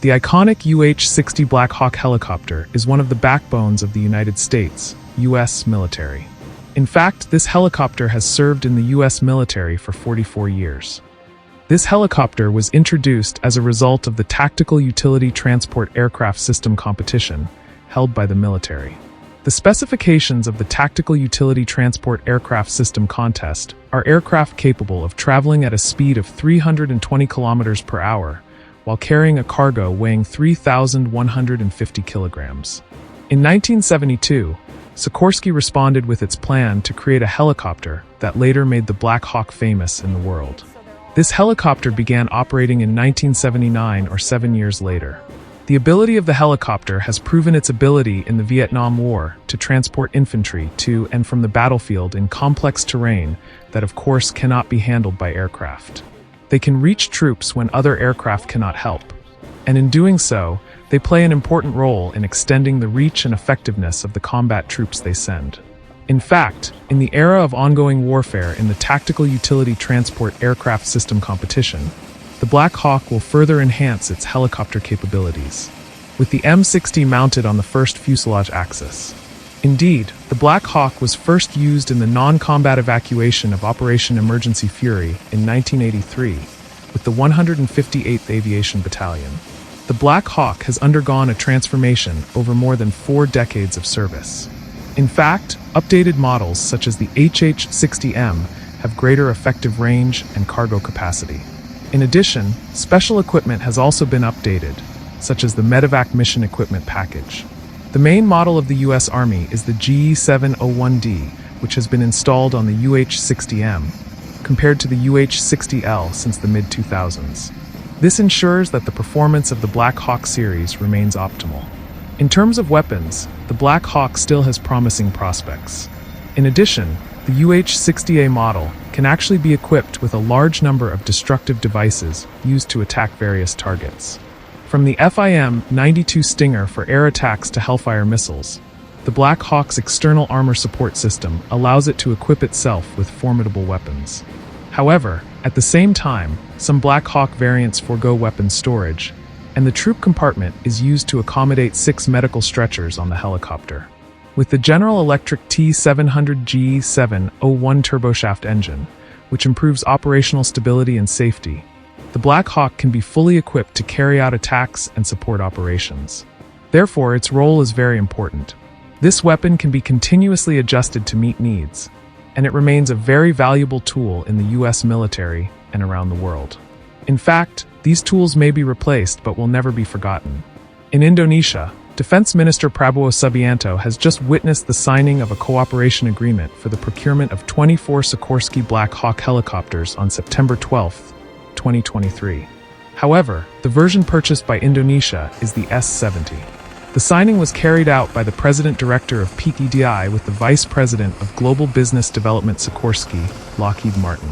The iconic UH-60 Black Hawk helicopter is one of the backbones of the United States, U.S. military. In fact, this helicopter has served in the U.S. military for 44 years. This helicopter was introduced as a result of the Tactical Utility Transport Aircraft System competition held by the military. The specifications of the Tactical Utility Transport Aircraft System contest are aircraft capable of traveling at a speed of 320 kilometers per hour while carrying a cargo weighing 3,150 kilograms. In 1972, Sikorsky responded with its plan to create a helicopter that later made the Black Hawk famous in the world. This helicopter began operating in 1979 or 7 years later. The ability of the helicopter has proven its ability in the Vietnam War to transport infantry to and from the battlefield in complex terrain that of course cannot be handled by aircraft. They can reach troops when other aircraft cannot help, and in doing so, they play an important role in extending the reach and effectiveness of the combat troops they send. In fact, in the era of ongoing warfare in the Tactical Utility Transport Aircraft System competition, the Black Hawk will further enhance its helicopter capabilities, with the M60 mounted on the first fuselage axis. Indeed, the Black Hawk was first used in the non-combat evacuation of Operation Emergency Fury in 1983 with the 158th Aviation Battalion. The Black Hawk has undergone a transformation over more than 4 decades of service. In fact, updated models such as the UH-60M have greater effective range and cargo capacity. In addition, special equipment has also been updated, such as the Medevac Mission Equipment Package. The main model of the U.S. Army is the GE701D, which has been installed on the UH-60M, compared to the UH-60L since the mid-2000s. This ensures that the performance of the Black Hawk series remains optimal. In terms of weapons, the Black Hawk still has promising prospects. In addition, the UH-60A model can actually be equipped with a large number of destructive devices used to attack various targets. From the FIM-92 Stinger for air attacks to Hellfire missiles, the Black Hawk's external armor support system allows it to equip itself with formidable weapons. However, at the same time, some Black Hawk variants forego weapon storage, and the troop compartment is used to accommodate 6 medical stretchers on the helicopter. With the General Electric T700G701 turboshaft engine, which improves operational stability and safety, the Black Hawk can be fully equipped to carry out attacks and support operations. Therefore, its role is very important. This weapon can be continuously adjusted to meet needs, and it remains a very valuable tool in the U.S. military and around the world. In fact, these tools may be replaced but will never be forgotten. In Indonesia, Defense Minister Prabowo Subianto has just witnessed the signing of a cooperation agreement for the procurement of 24 Sikorsky Black Hawk helicopters on September 12, 2023. However, the version purchased by Indonesia is the S-70. The signing was carried out by the President Director of Peak EDI with the Vice President of Global Business Development Sikorsky, Lockheed Martin.